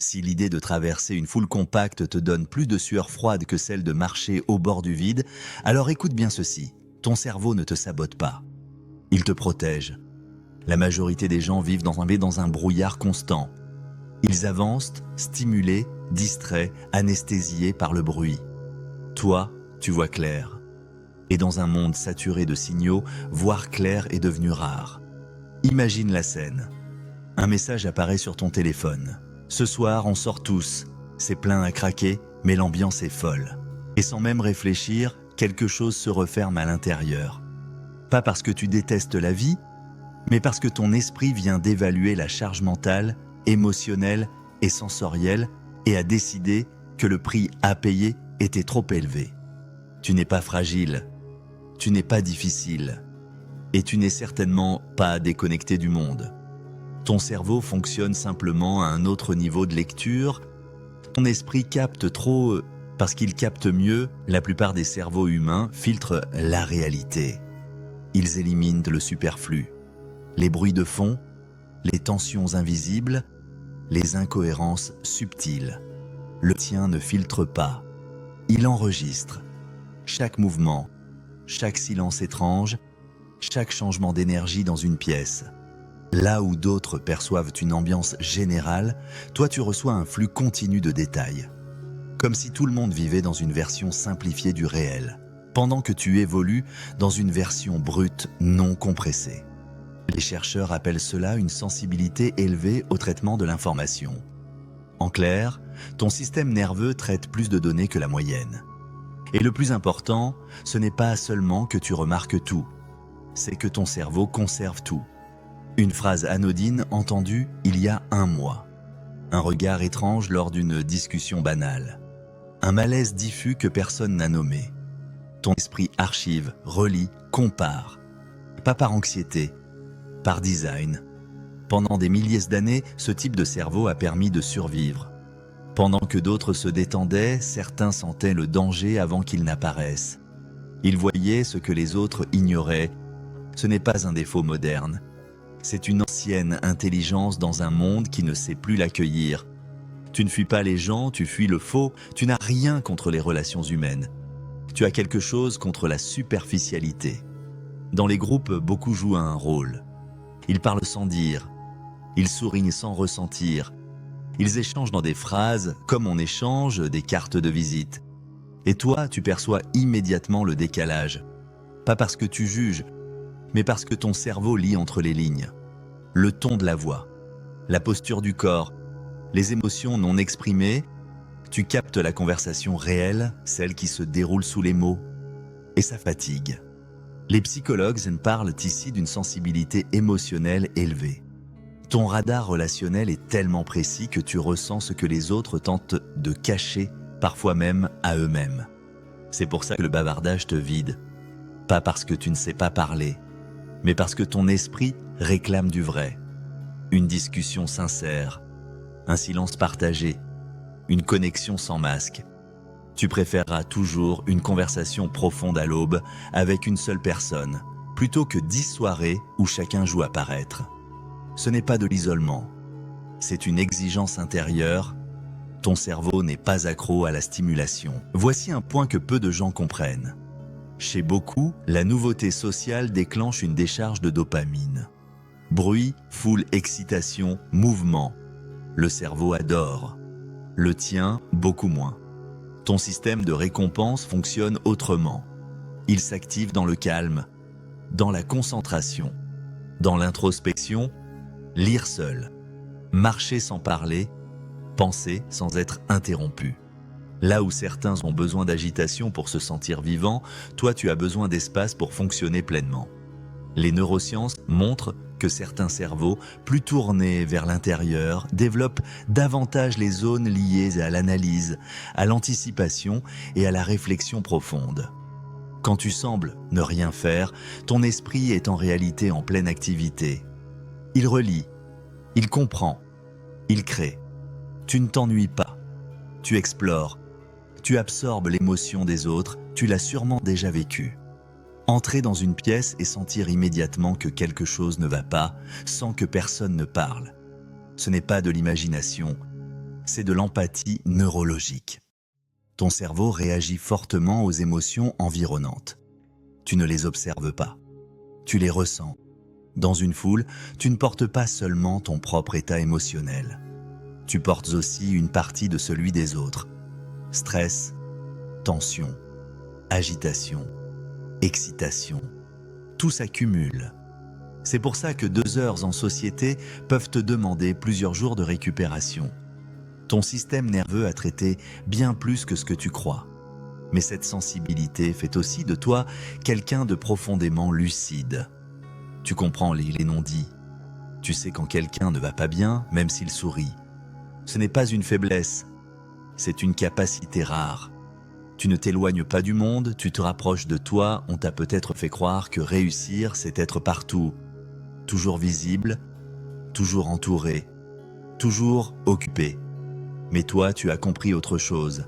Si l'idée de traverser une foule compacte te donne plus de sueur froide que celle de marcher au bord du vide, alors écoute bien ceci. Ton cerveau ne te sabote pas. Il te protège. La majorité des gens vivent dans un brouillard constant. Ils avancent, stimulés, distraits, anesthésiés par le bruit. Toi, tu vois clair. Et dans un monde saturé de signaux, voir clair est devenu rare. Imagine la scène. Un message apparaît sur ton téléphone. Ce soir, on sort tous. C'est plein à craquer, mais l'ambiance est folle. Et sans même réfléchir, quelque chose se referme à l'intérieur. Pas parce que tu détestes la vie, mais parce que ton esprit vient d'évaluer la charge mentale, émotionnelle et sensorielle et a décidé que le prix à payer était trop élevé. Tu n'es pas fragile, tu n'es pas difficile, et tu n'es certainement pas déconnecté du monde. Ton cerveau fonctionne simplement à un autre niveau de lecture. Ton esprit capte trop parce qu'il capte mieux. La plupart des cerveaux humains filtrent la réalité. Ils éliminent le superflu, les bruits de fond, les tensions invisibles, les incohérences subtiles. Le tien ne filtre pas. Il enregistre. Chaque mouvement, chaque silence étrange, chaque changement d'énergie dans une pièce. Là où d'autres perçoivent une ambiance générale, toi tu reçois un flux continu de détails. Comme si tout le monde vivait dans une version simplifiée du réel, pendant que tu évolues dans une version brute non compressée. Les chercheurs appellent cela une sensibilité élevée au traitement de l'information. En clair, ton système nerveux traite plus de données que la moyenne. Et le plus important, ce n'est pas seulement que tu remarques tout, c'est que ton cerveau conserve tout. Une phrase anodine entendue il y a un mois. Un regard étrange lors d'une discussion banale. Un malaise diffus que personne n'a nommé. Ton esprit archive, relie, compare. Pas par anxiété, par design. Pendant des milliers d'années, ce type de cerveau a permis de survivre. Pendant que d'autres se détendaient, certains sentaient le danger avant qu'il n'apparaisse. Ils voyaient ce que les autres ignoraient. Ce n'est pas un défaut moderne. C'est une ancienne intelligence dans un monde qui ne sait plus l'accueillir. Tu ne fuis pas les gens, tu fuis le faux, tu n'as rien contre les relations humaines. Tu as quelque chose contre la superficialité. Dans les groupes, beaucoup jouent un rôle. Ils parlent sans dire, ils sourient sans ressentir, ils échangent dans des phrases comme on échange des cartes de visite. Et toi, tu perçois immédiatement le décalage. Pas parce que tu juges, mais parce que ton cerveau lit entre les lignes. Le ton de la voix, la posture du corps, les émotions non exprimées, tu captes la conversation réelle, celle qui se déroule sous les mots, et ça fatigue. Les psychologues parlent ici d'une sensibilité émotionnelle élevée. Ton radar relationnel est tellement précis que tu ressens ce que les autres tentent de cacher, parfois même à eux-mêmes. C'est pour ça que le bavardage te vide. Pas parce que tu ne sais pas parler, mais parce que ton esprit réclame du vrai. Une discussion sincère, un silence partagé, une connexion sans masque. Tu préféreras toujours une conversation profonde à l'aube avec une seule personne, plutôt que 10 soirées où chacun joue à paraître. Ce n'est pas de l'isolement, c'est une exigence intérieure. Ton cerveau n'est pas accro à la stimulation. Voici un point que peu de gens comprennent. Chez beaucoup, la nouveauté sociale déclenche une décharge de dopamine. Bruit, foule, excitation, mouvement. Le cerveau adore. Le tien, beaucoup moins. Ton système de récompense fonctionne autrement. Il s'active dans le calme, dans la concentration, dans l'introspection, lire seul, marcher sans parler, penser sans être interrompu. Là où certains ont besoin d'agitation pour se sentir vivant, toi tu as besoin d'espace pour fonctionner pleinement. Les neurosciences montrent que certains cerveaux, plus tournés vers l'intérieur, développent davantage les zones liées à l'analyse, à l'anticipation et à la réflexion profonde. Quand tu sembles ne rien faire, ton esprit est en réalité en pleine activité. Il relie, il comprend, il crée. Tu ne t'ennuies pas, tu explores, tu absorbes l'émotion des autres, tu l'as sûrement déjà vécu. Entrer dans une pièce et sentir immédiatement que quelque chose ne va pas, sans que personne ne parle. Ce n'est pas de l'imagination, C'est de l'empathie neurologique. Ton cerveau réagit fortement aux émotions environnantes. Tu ne les observes pas, tu les ressens. Dans une foule, tu ne portes pas seulement ton propre état émotionnel. Tu portes aussi une partie de celui des autres. Stress, tension, agitation, excitation, tout s'accumule. C'est pour ça que 2 heures en société peuvent te demander plusieurs jours de récupération. Ton système nerveux a traité bien plus que ce que tu crois. Mais cette sensibilité fait aussi de toi quelqu'un de profondément lucide. Tu comprends les non-dits. Tu sais quand quelqu'un ne va pas bien, même s'il sourit. Ce n'est pas une faiblesse, c'est une capacité rare. Tu ne t'éloignes pas du monde, tu te rapproches de toi, on t'a peut-être fait croire que réussir, c'est être partout. Toujours visible, toujours entouré, toujours occupé. Mais toi, tu as compris autre chose.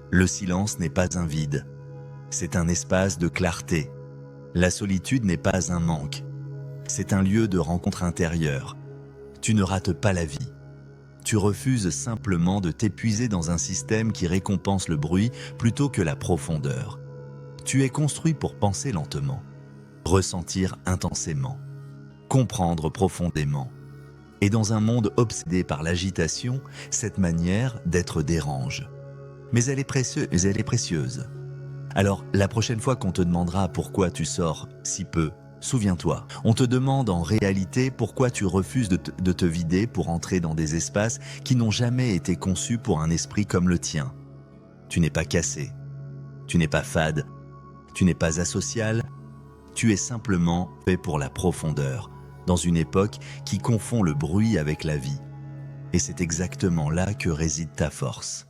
Le silence n'est pas un vide, c'est un espace de clarté. La solitude n'est pas un manque, c'est un lieu de rencontre intérieure. Tu ne rates pas la vie. Tu refuses simplement de t'épuiser dans un système qui récompense le bruit plutôt que la profondeur. Tu es construit pour penser lentement, ressentir intensément, comprendre profondément. Et dans un monde obsédé par l'agitation, cette manière d'être dérange. Mais elle est précieuse. Alors, la prochaine fois qu'on te demandera pourquoi tu sors si peu, souviens-toi, on te demande en réalité pourquoi tu refuses de te vider pour entrer dans des espaces qui n'ont jamais été conçus pour un esprit comme le tien. Tu n'es pas cassé, tu n'es pas fade, tu n'es pas asocial, tu es simplement fait pour la profondeur, dans une époque qui confond le bruit avec la vie. Et c'est exactement là que réside ta force.